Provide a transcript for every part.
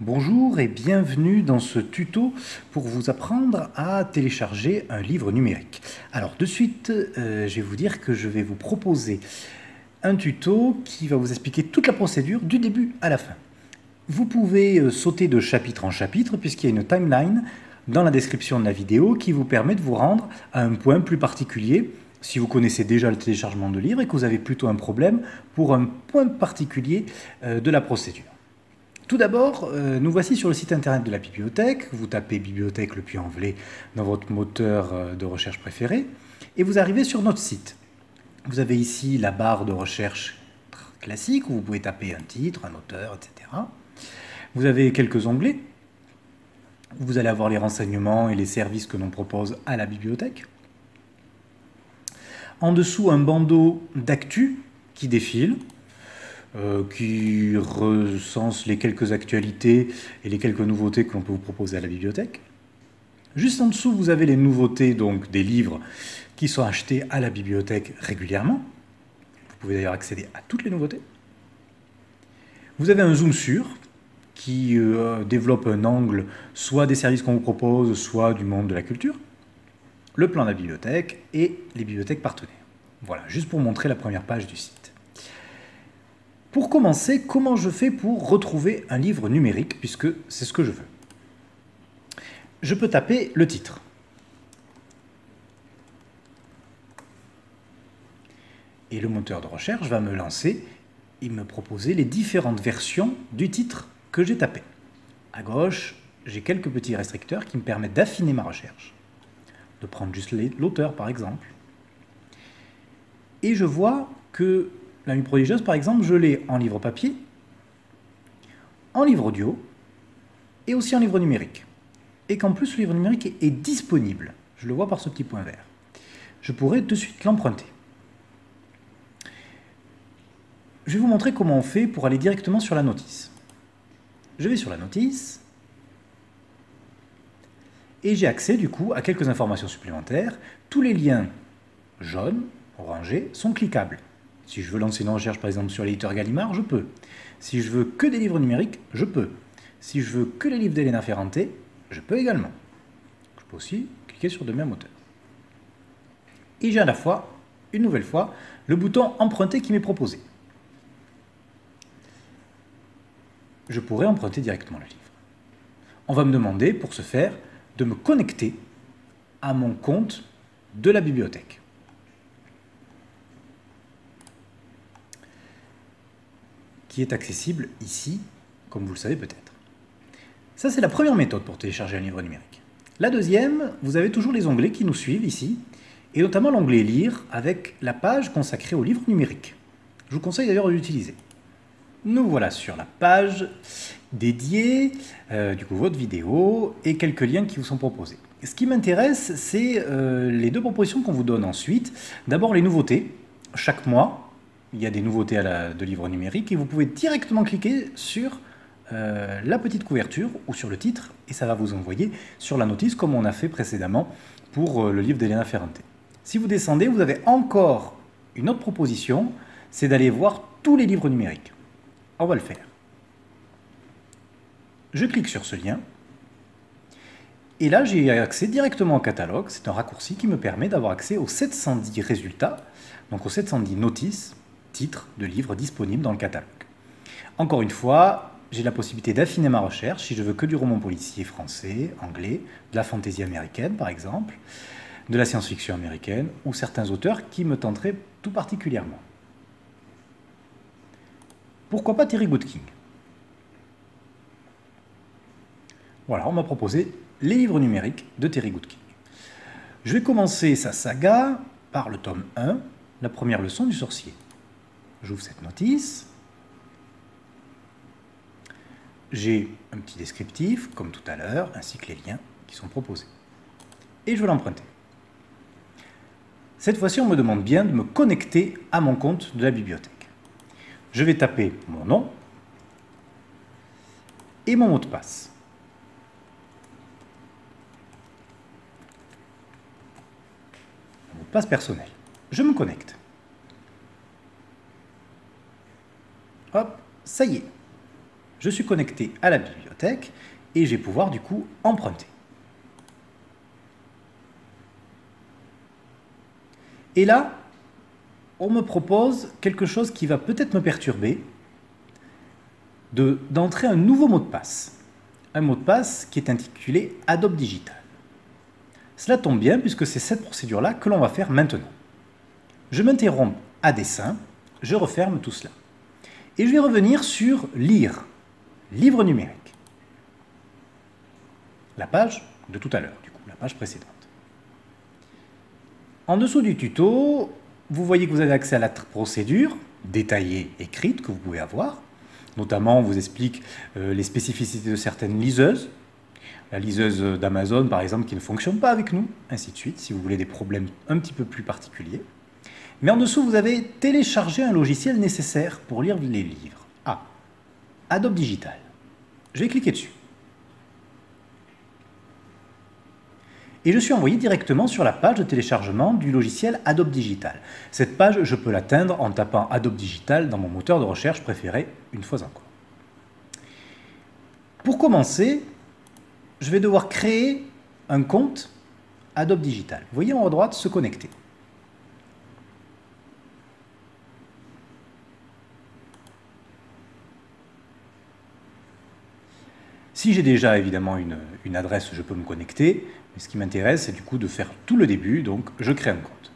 Bonjour et bienvenue dans ce tuto pour vous apprendre à télécharger un livre numérique. Alors de suite, je vais vous dire que je vais vous proposer un tuto qui va vous expliquer toute la procédure du début à la fin. Vous pouvez sauter de chapitre en chapitre puisqu'il y a une timeline dans la description de la vidéo qui vous permet de vous rendre à un point plus particulier si vous connaissez déjà le téléchargement de livres et que vous avez plutôt un problème pour un point particulier de la procédure. Tout d'abord, nous voici sur le site internet de la bibliothèque. Vous tapez bibliothèque Le Puy-en-Velay dans votre moteur de recherche préféré et vous arrivez sur notre site. Vous avez ici la barre de recherche classique où vous pouvez taper un titre, un auteur, etc. Vous avez quelques onglets. Vous allez avoir les renseignements et les services que l'on propose à la bibliothèque. En dessous, un bandeau d'actu qui défile, qui recense les quelques actualités et les quelques nouveautés que l'on peut vous proposer à la bibliothèque. Juste en dessous, vous avez les nouveautés, donc des livres qui sont achetés à la bibliothèque régulièrement. Vous pouvez d'ailleurs accéder à toutes les nouveautés. Vous avez un zoom sur qui développe un angle soit des services qu'on vous propose, soit du monde de la culture, le plan de la bibliothèque et les bibliothèques partenaires. Voilà, juste pour montrer la première page du site. Pour commencer, comment je fais pour retrouver un livre numérique, puisque c'est ce que je veux? Je peux taper le titre. Et le moteur de recherche va me lancer et me proposer les différentes versions du titre que j'ai tapé. À gauche, j'ai quelques petits restricteurs qui me permettent d'affiner ma recherche, de prendre juste l'auteur par exemple. Et je vois que La Nuit prodigieuse, par exemple, je l'ai en livre papier, en livre audio et aussi en livre numérique. Et qu'en plus, le livre numérique est disponible. Je le vois par ce petit point vert. Je pourrais de suite l'emprunter. Je vais vous montrer comment on fait pour aller directement sur la notice. Je vais sur la notice et j'ai accès du coup à quelques informations supplémentaires. Tous les liens jaunes, orangés, sont cliquables. Si je veux lancer une recherche par exemple sur l'éditeur Gallimard, je peux. Si je veux que des livres numériques, je peux. Si je veux que les livres d'Elena Ferrante, je peux également. Je peux aussi cliquer sur de même auteur. Et j'ai à la fois, une nouvelle fois, le bouton emprunter qui m'est proposé. Je pourrais emprunter directement le livre. On va me demander, pour ce faire, de me connecter à mon compte de la bibliothèque. Qui est accessible ici, comme vous le savez peut-être. Ça, c'est la première méthode pour télécharger un livre numérique. La deuxième, vous avez toujours les onglets qui nous suivent ici, et notamment l'onglet Lire avec la page consacrée aux livres numériques. Je vous conseille d'ailleurs de l'utiliser. Nous voilà sur la page dédiée, du coup votre vidéo, et quelques liens qui vous sont proposés. Ce qui m'intéresse, c'est les deux propositions qu'on vous donne ensuite. D'abord les nouveautés. Chaque mois, il y a des nouveautés de livres numériques et vous pouvez directement cliquer sur la petite couverture ou sur le titre et ça va vous envoyer sur la notice comme on a fait précédemment pour le livre d'Elena Ferrante. Si vous descendez, vous avez encore une autre proposition, c'est d'aller voir tous les livres numériques. On va le faire. Je clique sur ce lien et là j'ai accès directement au catalogue. C'est un raccourci qui me permet d'avoir accès aux 710 résultats, donc aux 710 notices, titres de livres disponibles dans le catalogue. Encore une fois, j'ai la possibilité d'affiner ma recherche si je veux que du roman policier français, anglais, de la fantaisie américaine par exemple, de la science-fiction américaine ou certains auteurs qui me tenteraient tout particulièrement. Pourquoi pas Terry Goodking? Voilà, on m'a proposé les livres numériques de Terry Goodking. Je vais commencer sa saga par le tome 1, la première leçon du sorcier. J'ouvre cette notice. J'ai un petit descriptif, comme tout à l'heure, ainsi que les liens qui sont proposés. Et je veux l'emprunter. Cette fois-ci, on me demande bien de me connecter à mon compte de la bibliothèque. Je vais taper mon nom et mon mot de passe. Mon mot de passe personnel. Je me connecte. Hop, ça y est. Je suis connecté à la bibliothèque et je vais pouvoir du coup emprunter. Et là, on me propose quelque chose qui va peut-être me perturber, d'entrer un nouveau mot de passe. Un mot de passe qui est intitulé Adobe Digital. Cela tombe bien puisque c'est cette procédure-là que l'on va faire maintenant. Je m'interromps à dessein, je referme tout cela. Et je vais revenir sur Lire, livre numérique. La page de tout à l'heure, du coup, la page précédente. En dessous du tuto, vous voyez que vous avez accès à la procédure détaillée, écrite, que vous pouvez avoir. Notamment, on vous explique les spécificités de certaines liseuses. La liseuse d'Amazon, par exemple, qui ne fonctionne pas avec nous, ainsi de suite, si vous voulez des problèmes un petit peu plus particuliers. Mais en dessous, vous avez téléchargé un logiciel nécessaire pour lire les livres. Ah, Adobe Digital. Je vais cliquer dessus. Et je suis envoyé directement sur la page de téléchargement du logiciel Adobe Digital. Cette page, je peux l'atteindre en tapant Adobe Digital dans mon moteur de recherche préféré, une fois encore. Pour commencer, je vais devoir créer un compte Adobe Digital. Vous voyez en haut à droite, se connecter. Si j'ai déjà évidemment une adresse, je peux me connecter. Mais ce qui m'intéresse, c'est du coup de faire tout le début. Donc, je crée un compte.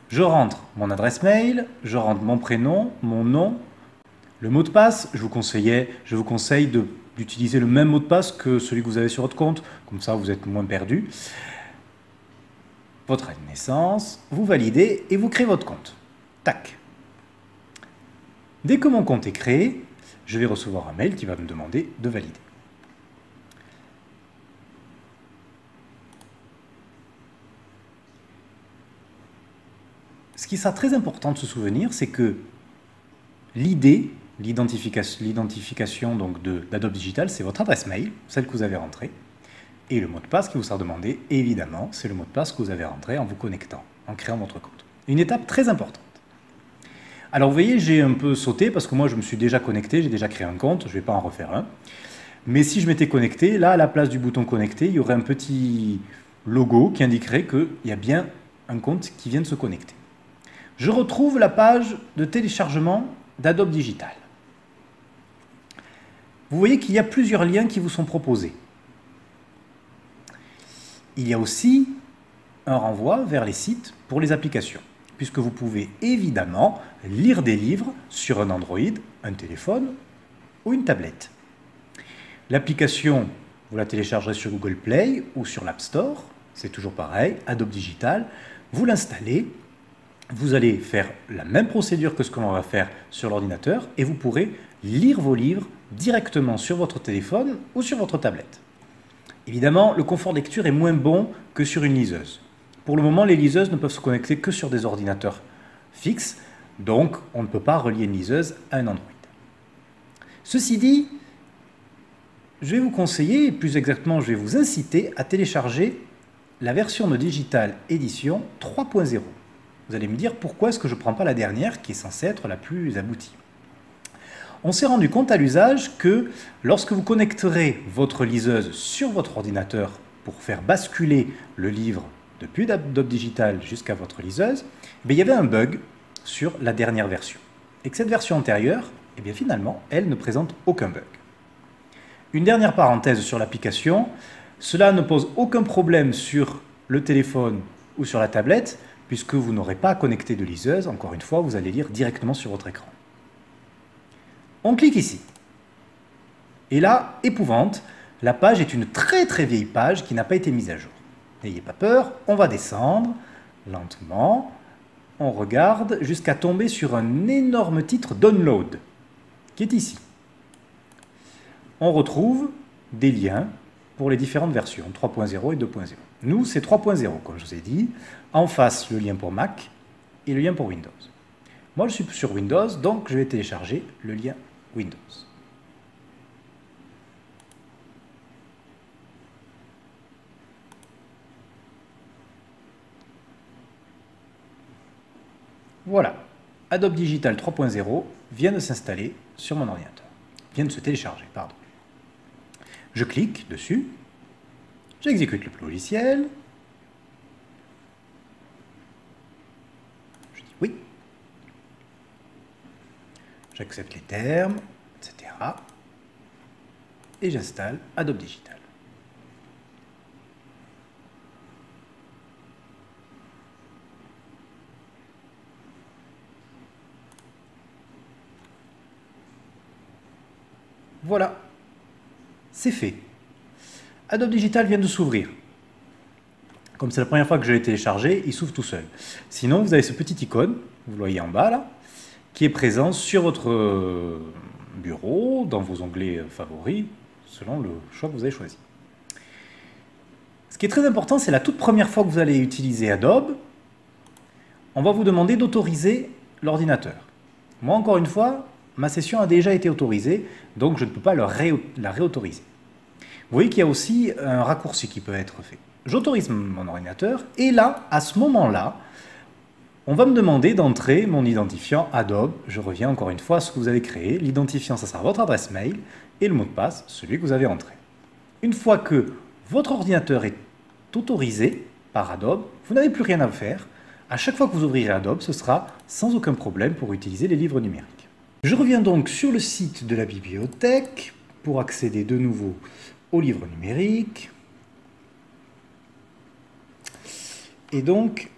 Je rentre mon adresse mail, je rentre mon prénom, mon nom, le mot de passe. Je vous conseille d'utiliser le même mot de passe que celui que vous avez sur votre compte. Comme ça, vous êtes moins perdu. Votre année de naissance, vous validez et vous créez votre compte. Tac. Dès que mon compte est créé, je vais recevoir un mail qui va me demander de valider. Ce qui sera très important de se souvenir, c'est que l'identification d'Adobe Digital, c'est votre adresse mail, celle que vous avez rentrée, et le mot de passe qui vous sera demandé, évidemment, c'est le mot de passe que vous avez rentré en vous connectant, en créant votre compte. Une étape très importante. Alors vous voyez, j'ai un peu sauté parce que moi je me suis déjà connecté, j'ai déjà créé un compte, je ne vais pas en refaire un. Mais si je m'étais connecté, là à la place du bouton connecter, il y aurait un petit logo qui indiquerait qu'il y a bien un compte qui vient de se connecter. Je retrouve la page de téléchargement d'Adobe Digital. Vous voyez qu'il y a plusieurs liens qui vous sont proposés. Il y a aussi un renvoi vers les sites pour les applications, puisque vous pouvez évidemment lire des livres sur un Android, un téléphone ou une tablette. L'application, vous la téléchargerez sur Google Play ou sur l'App Store, c'est toujours pareil, Adobe Digital, vous l'installez, vous allez faire la même procédure que ce que l'on va faire sur l'ordinateur et vous pourrez lire vos livres directement sur votre téléphone ou sur votre tablette. Évidemment, le confort de lecture est moins bon que sur une liseuse. Pour le moment, les liseuses ne peuvent se connecter que sur des ordinateurs fixes, donc on ne peut pas relier une liseuse à un Android. Ceci dit, je vais vous conseiller, plus exactement je vais vous inciter à télécharger la version de Digital Edition 3.0. Vous allez me dire pourquoi est-ce que je ne prends pas la dernière qui est censée être la plus aboutie. On s'est rendu compte à l'usage que lorsque vous connecterez votre liseuse sur votre ordinateur pour faire basculer le livre depuis Adobe Digital jusqu'à votre liseuse, il y avait un bug sur la dernière version. Et que cette version antérieure, finalement, elle ne présente aucun bug. Une dernière parenthèse sur l'application, cela ne pose aucun problème sur le téléphone ou sur la tablette, puisque vous n'aurez pas à connecter de liseuse, encore une fois, vous allez lire directement sur votre écran. On clique ici. Et là, épouvante, la page est une très très vieille page qui n'a pas été mise à jour. N'ayez pas peur, on va descendre lentement. On regarde jusqu'à tomber sur un énorme titre Download, qui est ici. On retrouve des liens pour les différentes versions, 3.0 et 2.0. Nous, c'est 3.0, comme je vous ai dit. En face, le lien pour Mac et le lien pour Windows. Moi, je suis sur Windows, donc je vais télécharger le lien Windows. Voilà, Adobe Digital 3.0 vient de s'installer sur mon ordinateur. vient de se télécharger, pardon. Je clique dessus, j'exécute le logiciel, je dis oui, j'accepte les termes, etc. Et j'installe Adobe Digital. Voilà, c'est fait. Adobe Digital vient de s'ouvrir. Comme c'est la première fois que je l'ai téléchargé, il s'ouvre tout seul. Sinon, vous avez ce petit icône, vous le voyez en bas là, qui est présent sur votre bureau, dans vos onglets favoris, selon le choix que vous avez choisi. Ce qui est très important, c'est la toute première fois que vous allez utiliser Adobe, on va vous demander d'autoriser l'ordinateur. Moi, encore une fois, ma session a déjà été autorisée, donc je ne peux pas la réautoriser. Vous voyez qu'il y a aussi un raccourci qui peut être fait. J'autorise mon ordinateur, et là, à ce moment-là, on va me demander d'entrer mon identifiant Adobe. Je reviens encore une fois à ce que vous avez créé. L'identifiant, ça sera votre adresse mail, et le mot de passe, celui que vous avez entré. Une fois que votre ordinateur est autorisé par Adobe, vous n'avez plus rien à faire. À chaque fois que vous ouvrirez Adobe, ce sera sans aucun problème pour utiliser les livres numériques. Je reviens donc sur le site de la bibliothèque pour accéder de nouveau aux livres numériques. Et donc,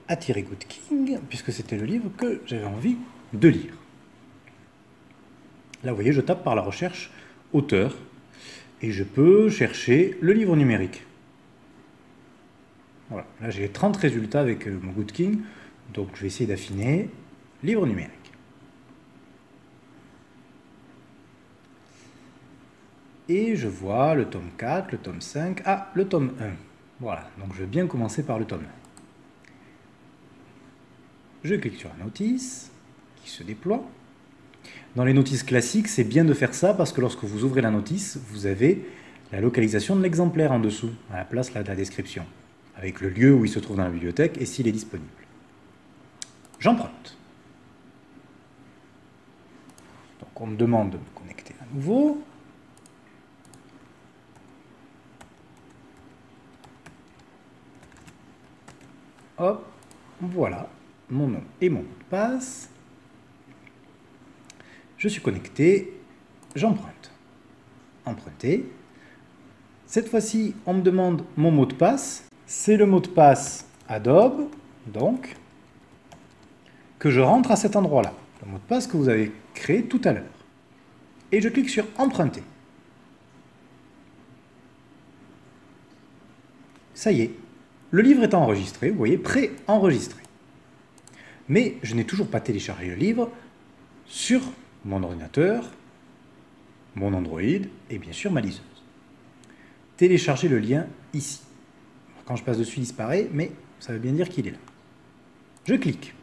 à Thierry Goodking, puisque c'était le livre que j'avais envie de lire. Là, vous voyez, je tape par la recherche « auteur » et je peux chercher le livre numérique. Voilà, là j'ai 30 résultats avec mon Goodking, donc je vais essayer d'affiner « livre numérique ». Et je vois le tome 4, le tome 5, le tome 1. Voilà, donc je vais bien commencer par le tome 1. Je clique sur la notice qui se déploie. Dans les notices classiques, c'est bien de faire ça parce que lorsque vous ouvrez la notice, vous avez la localisation de l'exemplaire en dessous, à la place là, de la description, avec le lieu où il se trouve dans la bibliothèque et s'il est disponible. J'emprunte. Donc on me demande de me connecter à nouveau. Hop, voilà, mon nom et mon mot de passe. Je suis connecté, j'emprunte. Emprunter. Cette fois-ci, on me demande mon mot de passe. C'est le mot de passe Adobe, donc, que je rentre à cet endroit-là. Le mot de passe que vous avez créé tout à l'heure. Et je clique sur Emprunter. Ça y est. Le livre est enregistré, vous voyez, pré-enregistré. Mais je n'ai toujours pas téléchargé le livre sur mon ordinateur, mon Android et bien sûr ma liseuse. Télécharger le lien ici. Quand je passe dessus, il disparaît, mais ça veut bien dire qu'il est là. Je clique.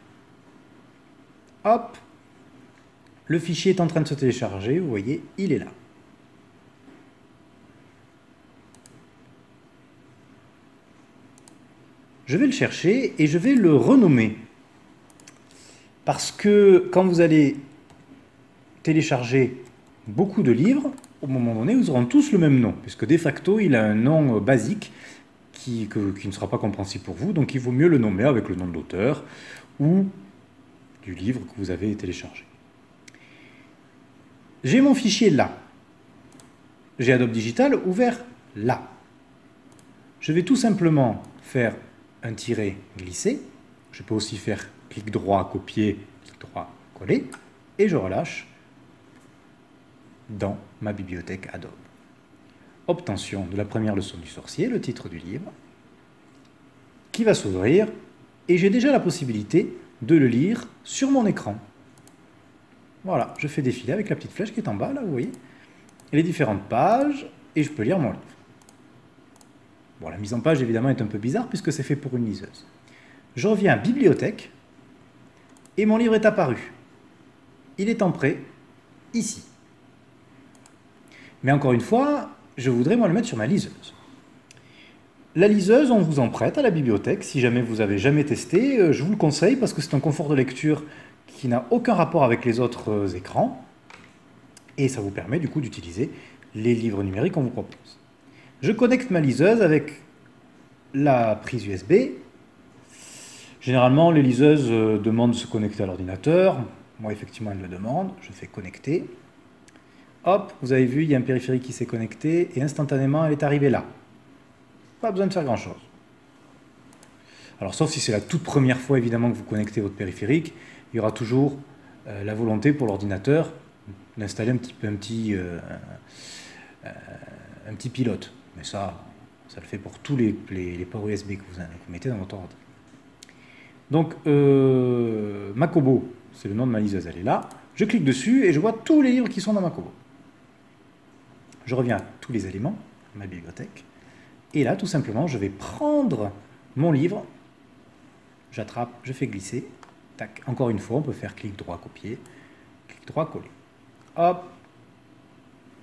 Hop, le fichier est en train de se télécharger, vous voyez, il est là. Je vais le chercher et je vais le renommer. Parce que quand vous allez télécharger beaucoup de livres, au moment donné, ils auront tous le même nom, puisque de facto, il a un nom basique qui ne sera pas compréhensible pour vous, donc il vaut mieux le nommer avec le nom de l'auteur ou du livre que vous avez téléchargé. J'ai mon fichier là. J'ai Adobe Digital ouvert là. Je vais tout simplement faire un tiret glissé. Je peux aussi faire clic droit, copier, clic droit, coller, et je relâche dans ma bibliothèque Adobe. Obtention de la première leçon du sorcier, le titre du livre, qui va s'ouvrir, et j'ai déjà la possibilité de le lire sur mon écran. Voilà, je fais défiler avec la petite flèche qui est en bas, là, vous voyez, les différentes pages, et je peux lire mon livre. Bon, la mise en page, évidemment, est un peu bizarre, puisque c'est fait pour une liseuse. Je reviens à Bibliothèque, et mon livre est apparu. Il est en prêt, ici. Mais encore une fois, je voudrais, moi, le mettre sur ma liseuse. La liseuse, on vous en prête à la bibliothèque. Si jamais vous n'avez jamais testé, je vous le conseille, parce que c'est un confort de lecture qui n'a aucun rapport avec les autres écrans. et ça vous permet du coup d'utiliser les livres numériques qu'on vous propose. Je connecte ma liseuse avec la prise USB. Généralement, les liseuses demandent de se connecter à l'ordinateur. Moi, effectivement, elles le demandent. Je fais connecter. Hop, vous avez vu, il y a un périphérique qui s'est connecté et instantanément, elle est arrivée là. Pas besoin de faire grand-chose. Alors, sauf si c'est la toute première fois, évidemment, que vous connectez votre périphérique, il y aura toujours la volonté pour l'ordinateur d'installer un petit pilote. Mais ça le fait pour tous les ports USB que vous mettez dans votre ordinateur. Donc, Makobo, c'est le nom de ma liseuse, elle est là. Je clique dessus et je vois tous les livres qui sont dans Makobo. Je reviens à tous les éléments de ma bibliothèque. Et là, tout simplement, je vais prendre mon livre, j'attrape, je fais glisser. Tac. Encore une fois, on peut faire clic droit, copier, clic droit, coller. Hop,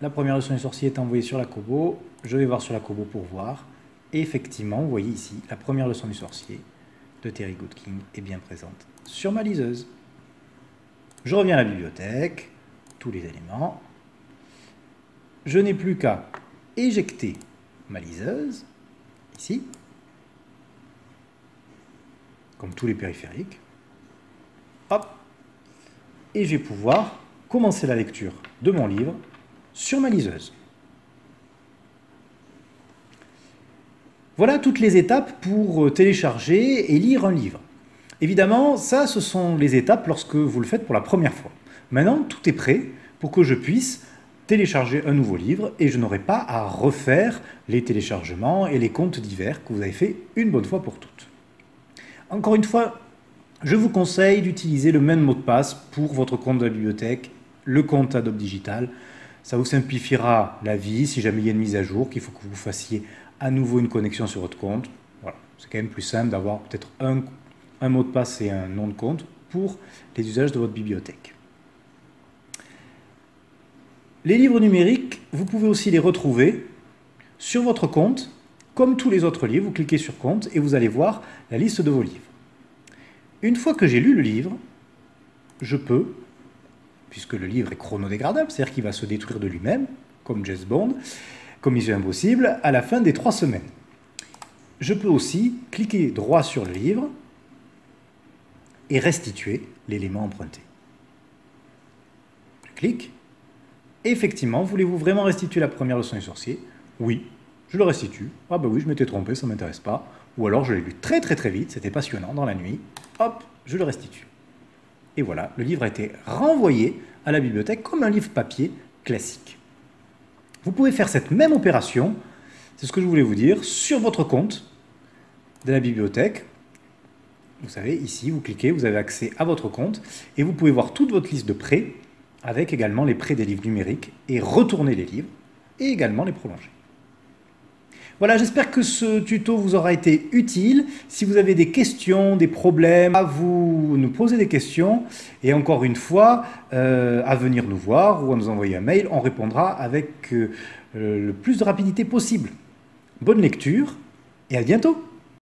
la première leçon du sorcier est envoyée sur la Kobo. Je vais voir sur la Kobo pour voir. Et effectivement, vous voyez ici, la première leçon du sorcier de Terry Goodking est bien présente sur ma liseuse. Je reviens à la bibliothèque, tous les éléments. Je n'ai plus qu'à éjecter ma liseuse, ici, comme tous les périphériques. Hop, et je vais pouvoir commencer la lecture de mon livre sur ma liseuse. Voilà toutes les étapes pour télécharger et lire un livre. Évidemment, ça, ce sont les étapes lorsque vous le faites pour la première fois. Maintenant, tout est prêt pour que je puisse télécharger un nouveau livre et je n'aurai pas à refaire les téléchargements et les comptes divers que vous avez fait une bonne fois pour toutes. Encore une fois, je vous conseille d'utiliser le même mot de passe pour votre compte de la bibliothèque, le compte Adobe Digital. Ça vous simplifiera la vie si jamais il y a une mise à jour, qu'il faut que vous fassiez à nouveau une connexion sur votre compte. Voilà. C'est quand même plus simple d'avoir peut-être un mot de passe et un nom de compte pour les usages de votre bibliothèque. Les livres numériques, vous pouvez aussi les retrouver sur votre compte. Comme tous les autres livres, vous cliquez sur compte et vous allez voir la liste de vos livres. Une fois que j'ai lu le livre, je peux, puisque le livre est chronodégradable, c'est-à-dire qu'il va se détruire de lui-même, comme James Bond, comme Mission Impossible, à la fin des 3 semaines. Je peux aussi cliquer droit sur le livre et restituer l'élément emprunté. Je clique. Et effectivement, voulez-vous vraiment restituer la première leçon du sorcier? Oui, je le restitue. Ah bah oui, je m'étais trompé, ça ne m'intéresse pas. Ou alors je l'ai lu très vite, c'était passionnant dans la nuit. Hop, je le restitue. Et voilà, le livre a été renvoyé à la bibliothèque comme un livre papier classique. Vous pouvez faire cette même opération, c'est ce que je voulais vous dire, sur votre compte de la bibliothèque. Vous savez, ici, vous cliquez, vous avez accès à votre compte et vous pouvez voir toute votre liste de prêts avec également les prêts des livres numériques et retourner les livres et également les prolonger. Voilà, j'espère que ce tuto vous aura été utile. Si vous avez des questions, des problèmes, à vous nous poser des questions et encore une fois, à venir nous voir ou à nous envoyer un mail, on répondra avec le plus de rapidité possible. Bonne lecture et à bientôt!